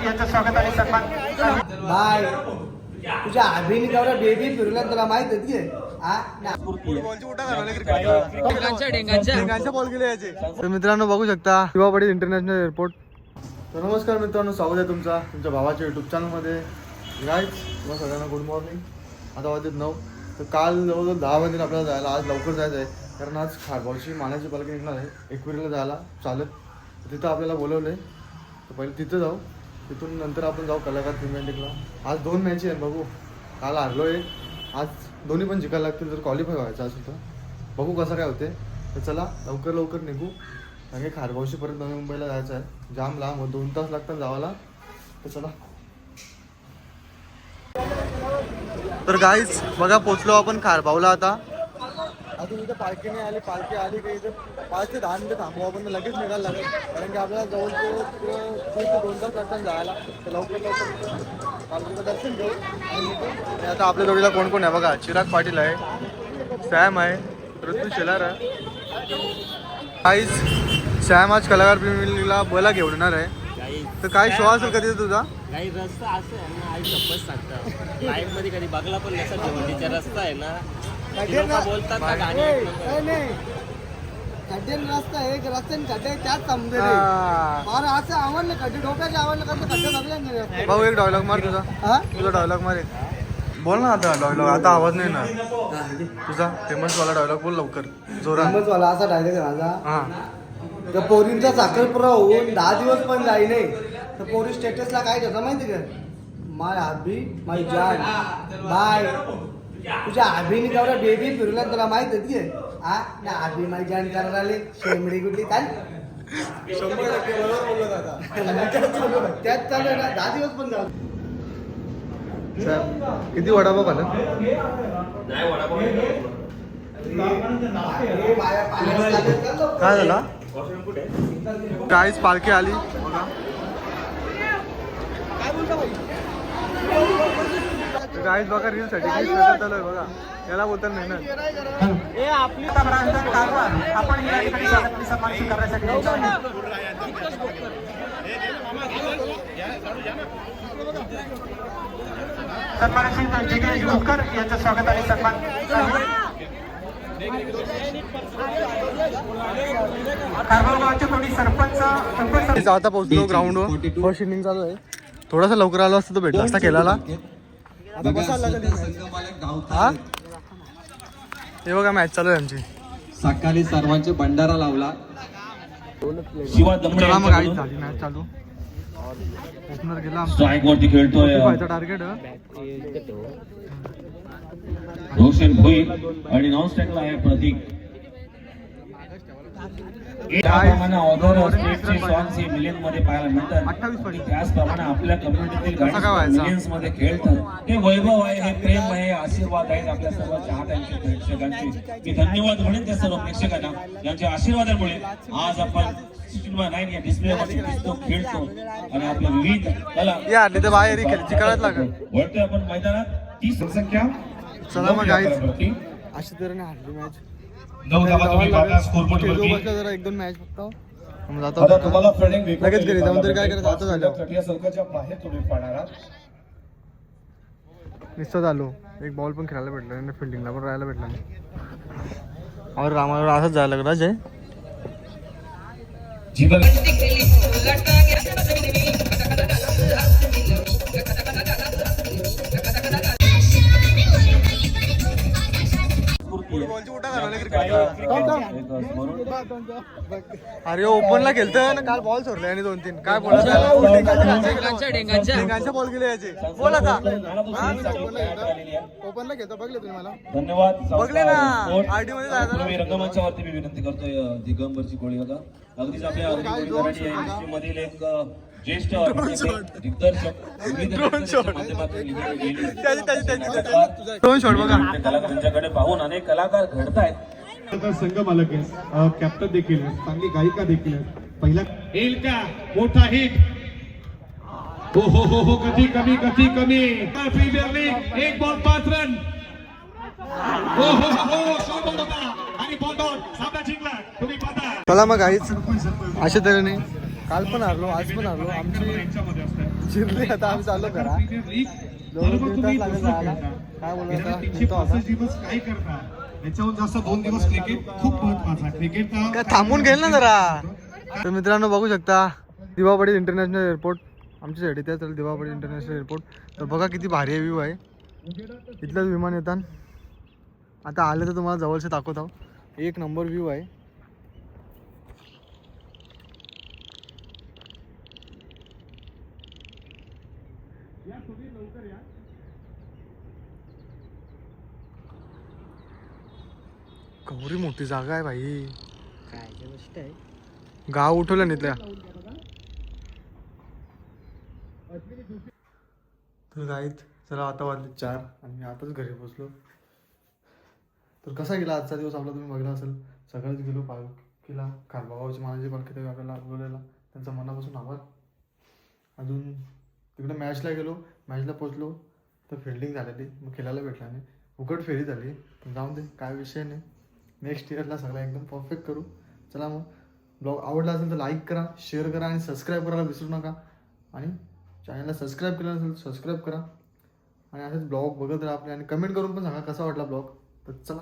यांचं स्वागत आणि सन्मान. बाय तुझ्या अभिनेत्यावर बेबी फिरला तुला माहित आहे तर मित्रांनो बघू शकता शिवा पाटील इंटरनॅशनल एअरपोर्ट. तर नमस्कार मित्रांनो, स्वागत आहे तुमच्या भावाच्या युट्यूब चॅनलमध्ये. गाईज तुम्हाला सगळ्यांना गुड मॉर्निंग. आता वाजत 9. तर काल जवळजवळ 10 वाजता आपल्याला जायला, आज लवकर जायचं आहे कारण आज खारबावची मानाची पालखी निघणार आहे एकविरीला जायला चालत. तिथं आपल्याला बोलवलं आहे, तर पहिले तिथं जाऊ, तिथून नंतर आपण जाऊ कलाकार प्रीमियर लीगला. आज 2 मॅच आहे, बघू. काल हारलो आहे, आज दोन्ही पण जिंकायला लागतील जर क्वालिफाय व्हायचं असेल तर. बघू कसं काय होते. तर चला लवकर निघू, कारण की खारबावशी परत नवी मुंबईला जायचं आहे. जाम लांब 2 तास लागतात जावाला. तर चला. तर गाईज बघा पोचलो आपण खारबावला. आता अजून इथं पालखी नाही आली. पालखी आली की इथं 5 ते 10 मिनिटं थांबू आपण, लगेच निघायला लागेल कारण की आपल्याला जवळजवळ 2 तास लागतात जायला. तर लवकर पालखीचं दर्शन घेऊ आणि आता आपल्या जोडीला कोण कोण आहे बघा. चिराग पाटील आहे, सॅम आहे, ऋतू शेलार आहे. गाईज सॅम आज कलाकार प्रीमियरला बोला घेऊन येणार आहे. तर काय शो असेल कधी तुझा? काही रस्ता असं आहे ना, आई शपथ सांगता लाईफ मध्ये कधी बघला पण नसेल. जेवढीचा रस्ता आहे ना, बोलतात ना गाणी खड्डे रस्ता एक रस्त्याने खड्डे त्याच समजे और असं आवडलं खड्डे डोक्याचे आवडलं कसं खड्डे लागले. भाऊ एक डायलॉग मार तुझा डायलॉग मार एक. बोल ना आता डायलॉग. आता आवाज नाही ना तुझा. फेमस वाला डायलॉग बोल लवकर जोरात. फेमस वाला असा डायलॉग आहे माझा. त्या पोरींचा साखरपुडा होऊन 10 दिवस पण जाई नाही, तर पोरी स्टेटसला काय ठेवतं माहिती का? माय हबी माय जान बाय तुझ्या अभिनेत्यावर बेबी फिरला तुला माहित आहे आभी माय जान करायला आले. शेमडी कुठली काय 100% बरोबर बोलत आता. त्यात चालू आहे ना 10 दिवस पण जाऊ. किती वडापाव खाल्लं? काय झाला? गाईज पालखी आली बघा. गाईज बघा रील साठी चालू आहे बघा. याला बोलतात मेहनत. आपली आपण या ठिकाणी स्वागत आणि सन्मान स्वीकारण्यासाठी सन्मानशील जिग्नेश भोकर यांचं स्वागत आणि सन्मान. खारबावगावचे कोणी सरपंच आता पोहोचलो ग्राउंडवर. फर्स्ट इनिंग चालू आहे. थोडासा लवकर आलो असतो तो भेटला असता खेळायला. आता बसायला लागेल. हे बघा मॅच चालू आहे आमची. सकाळी सर्वांचे भंडारा लावला. चला मग आई झाली मॅच चालू. ओपनर गेला स्ट्राइक वरती खेळतोय टार्गेट. रोशन भोईर आणि नॉन स्ट्राइकला आहे प्रतीक. त्याप्रमाणे ऑदर स्टेटचे सॉंग्स हे मिलियन मध्ये पाहायला मिळतात. त्याचप्रमाणे आपल्या कम्युनिटीतील गाणी मिलियन्स मध्ये खेळतात. हे वैभव आहे, हे प्रेम आहे, आशीर्वाद आहेत आपल्या सर्व चाहत्यांचे, प्रेक्षकांचे. मी धन्यवाद म्हणेन त्या सर्व प्रेक्षकांना यांच्या आशीर्वादामुळे आज आपण 16:9 या डिस्प्ले मध्ये दिसतो, खेळतो आणि आपल्या विविध कला या तर बाहेर खेळची कळत लागेल. वळतोय आपण मैदानात. 30 संख्या. चला मग गाईज अशी तऱ्हेने हारली मॅच. 9 धावा तुम्ही पाहता स्कोर बोर्ड वरती. जरा 1-2 मॅच फक्त आता तुम्हाला फ्रेंडिंग लगेच घरी जाऊन तरी काय करायचं. आता झालं तटीय संघाच्या बाहेर तुम्ही पाहणार आहात. निश्चित आलो. एक बॉल पण खेळायला भेटला नाही, फिल्डिंगला पण राहायला भेटला नाही. और रामाला असंच जायला लागला जय. अरे ओपनला खेळतोय ना, काल बॉल सोडले आणि 2-3 काय बोलत बॉल गेले याचे. बोल आता ओपनला घेतो. बघले तुम्ही मला? धन्यवाद. बघले ना आरडी मध्ये जायचं. रंगमंचावरती मी विनंती करतोय दिगंबरची गोळी बघा. अगदीच आपल्या मधील एक ज्येष्ठ दिग्दर्शक कलाकारांच्याकडे पाहून अनेक कलाकार घडतायत. संघ मालक आहे, कॅप्टन देखील आहे, चांगली गायिका देखील आहे. पहिला येईल का मोठा हिट? हो हो हो हो कधी कमी प्रीमियर लीग 1 बॉल 5 रन. हो हो हो आणि बॉल आउट. सामना जिंकला. तुम्ही पाहता. चला मग गाईच अशा तऱ्हेने काल पण हारलो, आज पण हारलो. आमची यांच्यामध्ये असतं. जिरली, आता आम्ही चाललो करा. Premier league. दोन बरोबर, तीन तुम्ही तास लागेल दुसरं जायला. खेळता. काय बोलतो गेल्या आता? 365 दिवस काय करता याच्याहून जास्त 2 दिवस क्रिकेट खूप महत्वाचा आहे. क्रिकेट काय थांबून घेईल ना जरा. तर मित्रांनो बघू शकता दिवापडी इंटरनॅशनल एअरपोर्ट आमच्या साईड इथे. तर दिवापडी इंटरनॅशनल एअरपोर्ट, तर बघा किती भारी व्ह्यू आहे. इथलंच विमान येतात. आता आलं तर तुम्हाला जवळचे दाखवत आहो. एक नंबर व्ह्यू आहे. केवढी मोठी जागा आहे भाई. काय गोष्ट आहे. गाव उठवलं नाही इथल्या. तर गाईत चला आता वाजले 4 आणि मी आताच घरी पोचलो. तर कसा गेला आजचा दिवस आपला तुम्ही बघला असेल. सकाळीच गेलो पालखीला, खारबागावची महाराजांची पालखी तरी आपल्याला बोलायला, त्यांचा मनापासून आभार. अजून तिकडे मॅचला गेलो, मॅचला पोचलो तर फिल्डिंग झालेली, मग खेळायला भेटला नाही. उकट फेरी झाली, पण जाऊन दे, काय विषय नाही. नेक्स्ट इयरला सगळं एकदम परफेक्ट करू. चला मग ब्लॉग आवडला असेल तर लाईक करा, शेअर करा आणि सबस्क्राईब करायला विसरू नका. आणि चॅनलला सबस्क्राईब केलं नसेल सबस्क्राईब करा आणि असेच ब्लॉग बघत राहा आपले. आणि कमेंट करून पण सांगा कसा वाटला ब्लॉग. तर चला